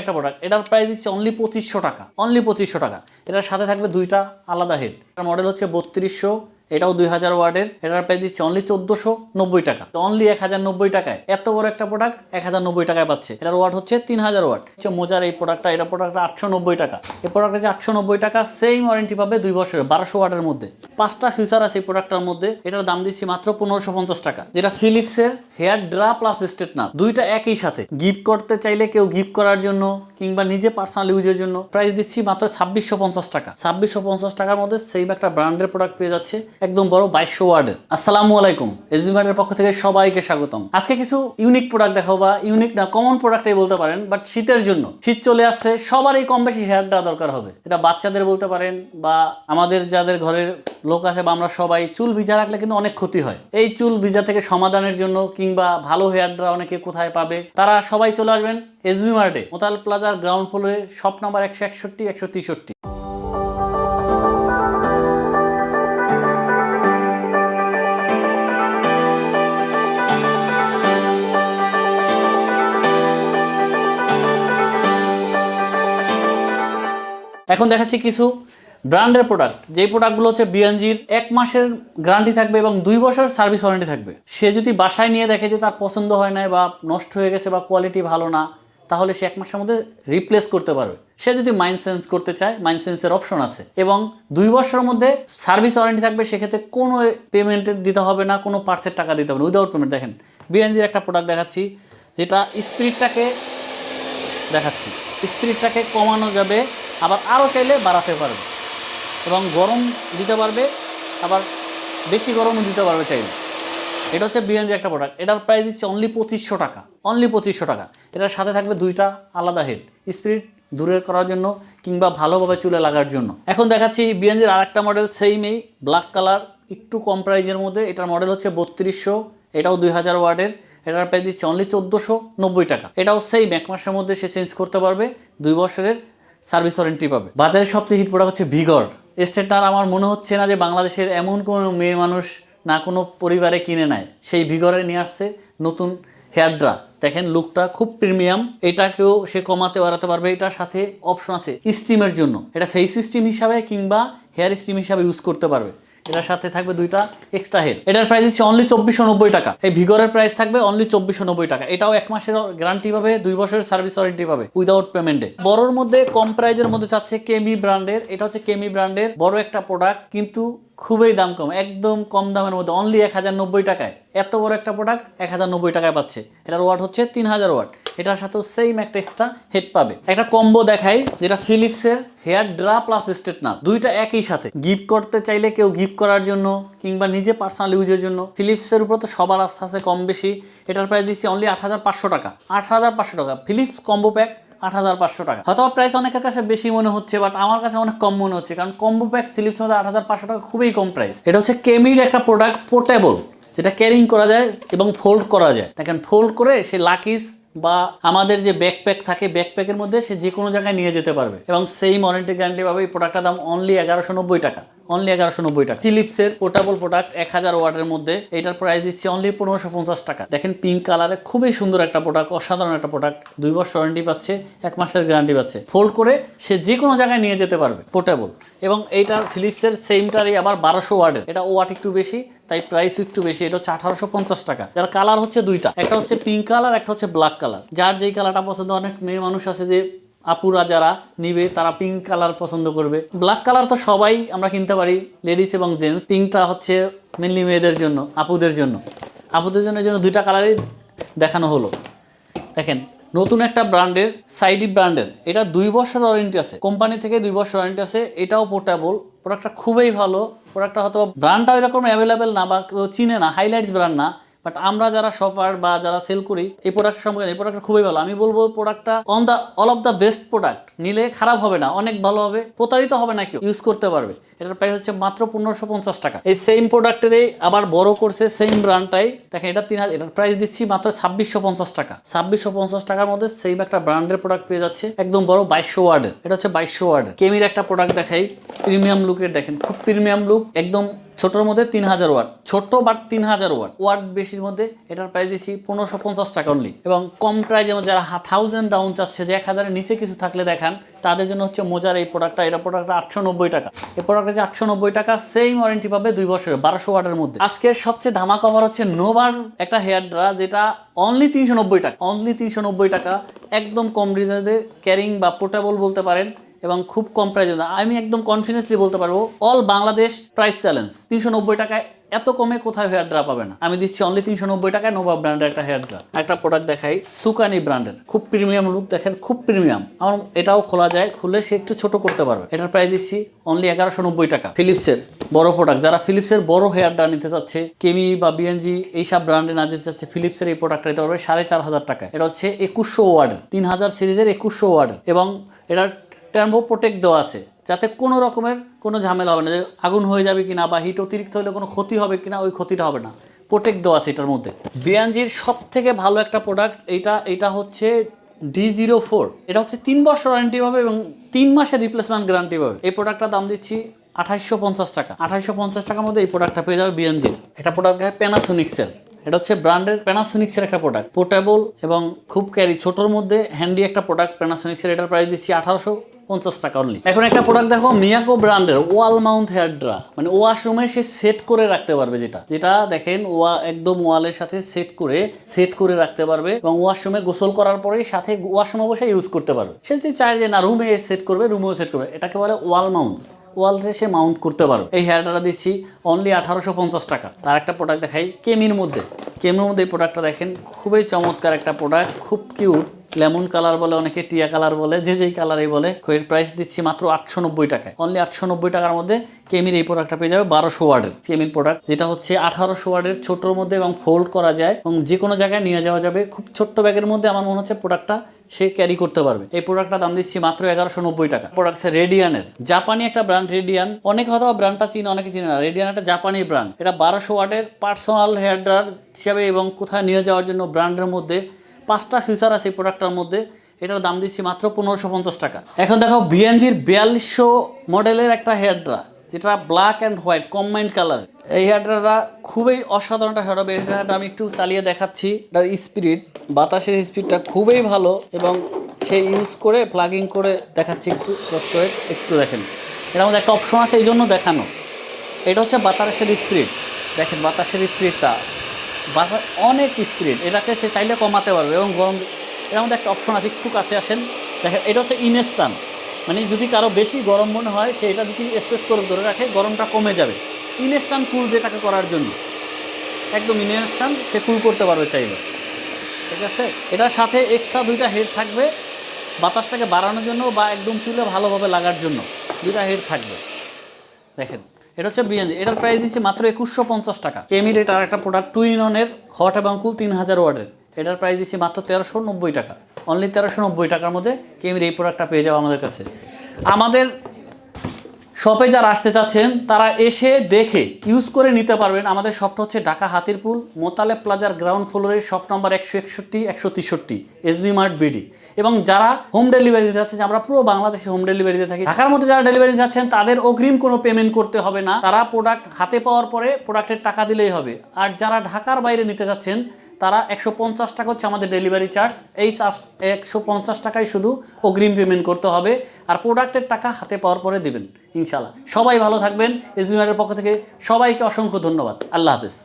একটা প্রোডাক্ট, এটার প্রাইস দিচ্ছে অনলি 2500 টাকা, অনলি 2500 টাকা। এটার সাথে থাকবে দুইটা আলাদা হেড। এটার মডেল হচ্ছে 3200, এটাও 2000 ওয়াটের। এটার প্রাইস দিচ্ছে অনলি 1490 টাকা, অনলি 1090 টাকায়। এত বড় একটা প্রোডাক্ট 1090 টাকায় পাচ্ছে। এটার ওয়াট হচ্ছে 3000 ওয়াট। হচ্ছে মোজার এই প্রোডাক্টটা, এটা প্রোডাক্টটা 890 টাকা। এই প্রোডাক্টটা যে 890 টাকা, সেম ওয়ারেন্টি পাবে 2 বছরের, 1200 ওয়াটের মধ্যে। 5টা ফিচার আছে এই প্রোডাক্টটার মধ্যে। এটার দাম দিচ্ছি মাত্র 1550 টাকা। যেটা ফিলিপসের হেয়ার ড্রা প্লাস স্ট্রেটনার, দুইটা একই সাথে। গিফট করতে চাইলে কেউ গিফট করার জন্য কিংবা নিজে পার্সোনাল ইউজের জন্য প্রাইস দিচ্ছি মাত্র 2650 টাকা। 2650 টাকার মধ্যে সেম একটা ব্র্যান্ডের প্রোডাক্ট পেয়ে যাচ্ছে, একদম বড় 2200 ওয়াটের। আসসালামু আলাইকুম, এসবিমার্টের পক্ষ থেকে সবাইকে স্বাগতম। আজকে কিছু ইউনিক প্রোডাক্ট দেখাবো, বা ইউনিক না, কমন প্রোডাক্টই বলতে পারেন। বাট শীতের জন্য, শীত চলে আসছে, সবারই কম বেশি হেয়ার ড্রা দরকার হবে। এটা বাচ্চাদের বলতে পারেন, বা আমাদের যাদের ঘরের লোক আছে, বা আমরা সবাই চুল ভিজা রাখলে কিন্তু অনেক ক্ষতি হয়। এই চুল ভিজা থেকে সমাধানের জন্য কিংবা ভালো হেয়ার ড্রা অনেকে কোথায় পাবে, তারা সবাই চলে আসবেন এসবি মার্টে, মোতালিব প্লাজার গ্রাউন্ড ফ্লোরে, শপ নাম্বার 161, 163। এখন দেখাচ্ছি কিছু ব্র্যান্ডের প্রোডাক্ট, যেই প্রোডাক্টগুলো হচ্ছে বিএনজির 1 মাসের গ্যারান্টি থাকবে এবং 2 বছর সার্ভিস ওয়ারেন্টি থাকবে। সে যদি বাসায় নিয়ে দেখে যে তার পছন্দ হয় না, বা নষ্ট হয়ে গেছে, বা কোয়ালিটি ভালো না, তাহলে সে 1 মাসের মধ্যে রিপ্লেস করতে পারবে। সে যদি মাইন্ড চেঞ্জ করতে চায়, মাইন্ড চেঞ্জের অপশন আছে। এবং 2 বছরের মধ্যে সার্ভিস ওয়ারেন্টি থাকবে। সেক্ষেত্রে কোনো পেমেন্টের দিতে হবে না, কোনো পার্টসের টাকা দিতে হবে না, উইদাউট পেমেন্ট। দেখেন বিএনজির একটা প্রোডাক্ট দেখাচ্ছি, যেটা স্পিডটাকে দেখাচ্ছি। স্পিডটাকে কমানো যাবে, আবার আরও চাইলে বাড়াতে পারবে, এবং গরম দিতে পারবে, আবার বেশি গরমও দিতে পারবে চাইলে। এটা হচ্ছে বিএনজি একটা প্রোডাক্ট। এটার প্রাইস দিচ্ছে অনলি 2500 টাকা, অনলি 2500 টাকা। এটার সাথে থাকবে দুইটা আলাদা হেড, স্পিড দূরের করার জন্য কিংবা ভালোভাবে চুলে লাগার জন্য। এখন দেখাচ্ছি বিএনজির আর একটা মডেল, সেইমই ব্ল্যাক কালার, একটু কম প্রাইজের মধ্যে। এটার মডেল হচ্ছে 3200, এটাও 2000 ওয়াটের। এটার প্রাইস দিচ্ছে অনলি 1490 টাকা। এটাও সেইম 1 মাসের মধ্যে সে চেঞ্জ করতে পারবে, 2 বছরের সার্ভিস ওয়ারেন্টি পাবে। বাজারের সবচেয়ে হিট প্রোডাক্ট হচ্ছে ভিগর স্ট্রেটনার। আমার মনে হচ্ছে না যে বাংলাদেশের এমন কোনো মেয়ে মানুষ না কোনো পরিবারে কিনে নেয়। সেই ভিগরে নিয়ে আসছে নতুন হেয়ার ড্রা। দেখেন লুকটা খুব প্রিমিয়াম। এটাকেও সে কমাতে বাড়াতে পারবে। এটার সাথে অপশন আছে স্টিমের জন্য, এটা ফেস স্টিম হিসাবে কিংবা হেয়ার স্টিম হিসাবে ইউজ করতে পারবে। এটার সাথে থাকবে দুইটা এক্সট্রা হেড। এটার প্রাইস হচ্ছে অনলি 2490 টাকা। এই ভিগরের প্রাইস থাকবে অনলি 2490 টাকা। এটাও 1 মাসের গ্যারান্টি পাবে, 2 বছরের সার্ভিস ওয়ারেন্টি পাবে উইদাউট পেমেন্টে। বড়র মধ্যে কম প্রাইজের মধ্যে চাচ্ছে কেমি ব্র্যান্ডের। এটা হচ্ছে কেমি ব্র্যান্ডের বড় একটা প্রোডাক্ট, কিন্তু খুবই দাম কম, একদম কম দামের মধ্যে, অনলি 1090 টাকায়। এত বড় একটা প্রোডাক্ট 1090 টাকায় পাচ্ছে। এটার ওয়াট হচ্ছে 3000 ওয়াট। এটার সাথেও সেম একটা এক্সট্রা হেড পাবে। একটা কম্বো দেখাই, যেটা ফিলিপসের হেয়ার ড্রা প্লাস স্ট্রেটনার, দুইটা একই সাথে। গিফট করতে চাইলে কেউ গিফট করার জন্য কিংবা নিজে পার্সোনাল ইউজের জন্য, ফিলিপসের উপর তো সবার আস্থা আছে কম বেশি। এটার প্রাইস দিচ্ছি অনলি 8500 টাকা, 8500 টাকা। ফিলিপস কম্বো প্যাক 8500 টাকা। হয়তো প্রাইস অনেকের কাছে বেশি মনে হচ্ছে, বাট আমার কাছে অনেক কম মনে হচ্ছে, কারণ কম্বো প্যাক ফিলিপস মধ্যে 8500 টাকা খুবই কম প্রাইস। এটা হচ্ছে কেমির একটা প্রোডাক্ট, পোর্টেবল, যেটা ক্যারিং করা যায় এবং ফোল্ড করা যায়। দেখেন ফোল্ড করে সে লাকিস বা আমাদের যে ব্যাকপ্যাক থাকে, ব্যাকপ্যাকের মধ্যে সে যে কোনো জায়গায় নিয়ে যেতে পারবে, এবং সেই ওয়ারেন্টি গ্যারান্টি পাবে। এই প্রোডাক্টটার দাম অনলি 1190 টাকা, অনলি 1190 টাকা। ফিলিপসের পোর্টেবল প্রোডাক্ট 1000 ওয়াটের মধ্যে। এটার প্রাইস দিচ্ছি অনলি 1550 টাকা। দেখেন পিঙ্ক কালারে খুবই সুন্দর একটা প্রোডাক্ট, অসাধারণ একটা প্রোডাক্ট। 2 বছর ওয়ারেন্টি পাচ্ছে, 1 মাসের গ্যারান্টি পাচ্ছে। ফোল্ড করে সে যে কোনো জায়গায় নিয়ে যেতে পারবে, পোর্টেবল। এবং এইটার ফিলিপসের সেমটারই আবার 1200 ওয়াটের। এটা ওয়াট একটু বেশি, তাই প্রাইস একটু বেশি। এটা হচ্ছে 1850 টাকা। যার কালার হচ্ছে দুইটা, একটা হচ্ছে পিঙ্ক কালার, একটা হচ্ছে ব্ল্যাক কালার। যার যেই কালারটা পছন্দ। অনেক মেয়ে মানুষ আছে যে আপুরা যারা নিবে, তারা পিঙ্ক কালার পছন্দ করবে। ব্ল্যাক কালার তো সবাই আমরা কিনতে পারি, লেডিস এবং জেন্টস। পিঙ্কটা হচ্ছে মেনলি মেয়েদের জন্য, আপুদের জন্য। আপুদের জন্য দুইটা কালারই দেখানো হলো। দেখেন নতুন একটা ব্র্যান্ডের, সাইডি ব্র্যান্ডের। এটা 2 বছর ওয়ারেন্টি আছে, কোম্পানি থেকে 2 বছর ওয়ারেন্টি আছে। এটাও পোর্টেবল। প্রোডাক্টটা খুবই ভালো। প্রোডাক্টটা হয়তো ব্র্যান্ডটা এরকম অ্যাভেলেবেল না, বা কেউ চিনে না, হাইলাইটস ব্র্যান্ড না। বাট আমরা যারা শপার বা যারা সেল করি এই প্রোডাক্ট সম্পর্কে, এই প্রোডাক্টটা খুবই ভালো। আমি বলবো প্রোডাক্টটা all of the best product. নিলে খারাপ হবে না, অনেক ভালো হবে, প্রতারিত হবে না, কেউ ইউজ করতে পারবে। এটার প্রাইস হচ্ছে মাত্র 1550 টাকা। এই সেম প্রোডাক্টেরই আবার বড় করছে, সেম ব্র্যান্ডটাই। দেখেন এটা 3000। এটার প্রাইস দিচ্ছি মাত্র 2650 টাকা। 2650 টাকার মধ্যে সেম একটা ব্র্যান্ডের প্রোডাক্ট পেয়ে যাচ্ছে, একদম বড় 2200 ওয়াটের। এটা হচ্ছে 2200 ওয়াটের কেমির একটা প্রোডাক্ট দেখাই, প্রিমিয়াম লুকের। দেখেন খুব প্রিমিয়াম লুক, একদম ছোটোর মধ্যে 3000 ওয়াট, ছোট বাট 3000 ওয়াট, ওয়াট বেশির মধ্যে এটার প্রাইস দিচ্ছি 1550 টাকা অনলি। এবং কম প্রাইজে যারা 1000 ডাউন চাচ্ছে যে 1000-এর নিচে কিছু থাকলে দেখান, তাদের জন্য হচ্ছে মজার এই প্রোডাক্টটা। এটা প্রোডাক্টটা 890 টাকা। এই প্রোডাক্টটা যে 890 টাকা, সেম ওয়ারেন্টি পাবে 2 বছরের 1200 ওয়াটের মধ্যে। আজকের সবচেয়ে ধামাকা অফার হচ্ছে নোভার একটা হেয়ার ড্রা, যেটা অনলি 390 টাকা, অনলি 390 টাকা। একদম কম রিজনেবল, ক্যারিং বা পোর্টেবল বলতে পারেন, এবং খুব কম প্রাইসে। আমি একদম কনফিডেন্সলি বলতে পারবো অল বাংলাদেশ প্রাইস চ্যালেঞ্জ 390 টাকায়। এত কমে কোথায় হেয়ার ড্রা পাবে না। আমি দিচ্ছি অনলি 390 টাকায় নোভা ব্র্যান্ডের একটা হেয়ার ড্রা। একটা প্রোডাক্ট দেখাই, সুকানি ব্র্যান্ডের, খুব প্রিমিয়াম লুক, দেখেন খুব প্রিমিয়াম। আমার এটাও খোলা যায়, খুলে সে একটু ছোট করতে পারবে। এটার প্রাইস দিচ্ছি অনলি 1190 টাকা। ফিলিপসের বড় প্রোডাক্ট, যারা ফিলিপসের বড় হেয়ার ড্রা নিতে চাচ্ছে, কেমি বা বিএনজি এইসব ব্র্যান্ডে না যেতে চাচ্ছে, ফিলিপসের এই প্রোডাক্টটা নিতে পারবে 4500 টাকায়। এটা হচ্ছে 2100 ওয়ার্ডের, 3000 সিরিজের 2100 ওয়ার্ডের, এবং এটার টার্বো প্রোটেক্ট দেওয়া আছে, যাতে কোনো রকমের কোনো ঝামেলা হবে না, যে আগুন হয়ে যাবে কিনা বা হিট অতিরিক্ত হলে কোনো ক্ষতি হবে কিনা, ওই ক্ষতিটা হবে না। প্রোটেক্ট দেওয়া আছে এটার মধ্যে। বিএনজির সব থেকে ভালো একটা প্রোডাক্ট এটা হচ্ছে D04। এটা হচ্ছে 3 বছর ওয়ারেন্টি পাবে এবং 3 মাসের রিপ্লেসমেন্ট গ্যারান্টি পাবে। এই প্রোডাক্টটার দাম দিচ্ছি 2850 টাকা। 2850 টাকার মধ্যে এই প্রোডাক্টটা পেয়ে যাবে বিএনজির। একটা প্রোডাক্ট দেখায় প্যানাসোনিক্সের। এটা হচ্ছে ব্র্যান্ডের প্যানাসোনিক্সের একটা প্রোডাক্ট, পোর্টেবল এবং খুব ক্যারি, ছোটোর মধ্যে হ্যান্ডি একটা প্রোডাক্ট প্যানাসোনিক্সের। এটার প্রাইস দিচ্ছি 1850 টাকা অনলি। এখন একটা প্রোডাক্ট দেখো, মিয়াকো ব্র্যান্ডের ওয়াল মাউন্ট হেয়ার ড্রা, মানে ওয়াশরুমে সে সেট করে রাখতে পারবে, যেটা দেখেন একদম ওয়ালের সাথে সেট করে রাখতে পারবে, এবং ওয়াশরুমে গোসল করার পরে সাথে ওয়াশরুমে বসে ইউজ করতে পারবে। সে যদি চায় যে না রুমে সেট করবে, রুমেও সেট করবে, এটাকে বলে ওয়াল মাউন্ট, ওয়ালরে সে মাউন্ট করতে পারো। এই হেয়ার ড্রাটা দিচ্ছি অনলি 1850 টাকা। তার একটা প্রোডাক্ট দেখাই, কেমির মধ্যে এই প্রোডাক্টটা দেখেন, খুবই চমৎকার একটা প্রোডাক্ট, খুব কিউট। লেমন কালার বলে, অনেকে টিয়া কালার বলে, যে যেই কালারই বলে। এর প্রাইস দিচ্ছি মাত্র 890 টাকায়। অনলি 890 টাকার মধ্যে কেমির এই প্রোডাক্টটা পেয়ে যাবে 1200 ওয়ার্ডের কেমির প্রোডাক্ট, যেটা হচ্ছে 1800 ওয়ার্ডের, ছোটোর মধ্যে এবং ফোল্ড করা যায় এবং যে কোনো জায়গায় নিয়ে যাওয়া যাবে। খুব ছোট্ট ব্যাগের মধ্যে আমার মনে হচ্ছে প্রোডাক্টটা সে ক্যারি করতে পারবে। এই প্রোডাক্টটা দাম দিচ্ছি মাত্র 1190 টাকা। প্রোডাক্ট হচ্ছে রেডিয়ানের, জাপানি একটা ব্র্যান্ড রেডিয়ান। অনেক হয়তো ব্র্যান্ডটা চিনে, অনেকে চিনে না। রেডিয়ান একটা জাপানি ব্র্যান্ড। এটা 1200 ওয়াটের পার্সোনাল হেয়ার ড্রায়ার হিসাবে, এবং কোথায় নিয়ে যাওয়ার জন্য ব্র্যান্ডের মধ্যে 5টা ফিচার আছে এই প্রোডাক্টটার মধ্যে। এটার দাম দিচ্ছি মাত্র 1550 টাকা। এখন দেখো বিএনজির 4200 মডেলের একটা হেয়ার ড্রা, যেটা black and white combined colour. এই হেয়ার ড্রাটা খুবই অসাধারণ একটা হেয়ার ড্রা। এই হেয়ারটা আমি একটু চালিয়ে দেখাচ্ছি। এটার স্পিড, বাতাসের স্পিডটা খুবই ভালো, এবং সে ইউজ করে প্লাগিং করে দেখাচ্ছি একটু কষ্ট করে, একটু দেখেন। এটার মধ্যে একটা অপশন আছে, এই জন্য দেখানো। এটা হচ্ছে বাতাসের স্পিড, দেখেন বাতাসের স্পিডটা, বাতাস অনেক স্পিড। এটাকে সে চাইলে কমাতে পারবে, এবং গরম। এর মধ্যে একটা অপশন আছে, একটু কাছে আসেন, দেখেন। এটা হচ্ছে ইনস্ট্যান্ট, মানে যদি কারো বেশি গরম মনে হয়, সে এটা যদি স্পেস করে ধরে রাখে, গরমটা কমে যাবে। ইনস্ট্যান্ট কুল যেটাকে করার জন্য, একদম ইনস্ট্যান্ট সে কুল করতে পারবে চাইলে, ঠিক আছে। এটার সাথে এক্সট্রা 2টা হেড থাকবে বাতাসটাকে বাড়ানোর জন্য, বা একদম চুলে ভালোভাবে লাগার জন্য 2টা হেড থাকবে, দেখেন। এটা হচ্ছে বিএনজি। এটার প্রাইস দিচ্ছি মাত্র 2150 টাকা। কেমির এটার একটা প্রোডাক্ট, 2-in-1-এর হট এবং কুল 3000 ওয়াটের। এটার প্রাইস দিচ্ছি মাত্র 1390 টাকা। অনলি 1390 টাকার মধ্যে কেমির এই প্রোডাক্টটা পেয়ে যাও আমাদের কাছে। আমাদের শপে যারা আসতে চাচ্ছেন, তারা এসে দেখে ইউজ করে নিতে পারবেন। আমাদের শপটা হচ্ছে ঢাকা হাতিরপুল, মোতালেব প্লাজার গ্রাউন্ড ফ্লোরের shop number 161, 163, SB mart BD. এবং যারা হোম ডেলিভারি দিতে চাচ্ছেন, আমরা পুরো বাংলাদেশে হোম ডেলিভারি দিয়ে থাকি। ঢাকার মধ্যে যারা ডেলিভারি দিচ্ছেন, তাদের অগ্রিম কোনো পেমেন্ট করতে হবে না। তারা প্রোডাক্ট হাতে পাওয়ার পরে প্রোডাক্টের টাকা দিলেই হবে। আর যারা ঢাকার বাইরে নিতে চাচ্ছেন, তারা 150 টাকা হচ্ছে আমাদের ডেলিভারি চার্জ। এই চার্জ 150 টাকায় শুধু অগ্রিম পেমেন্ট করতে হবে, আর প্রোডাক্টের টাকা হাতে পাওয়ার পরে দেবেন ইনশাল্লাহ। সবাই ভালো থাকবেন। এসবিআরের পক্ষ থেকে সবাইকে অসংখ্য ধন্যবাদ। আল্লাহ হাফেজ।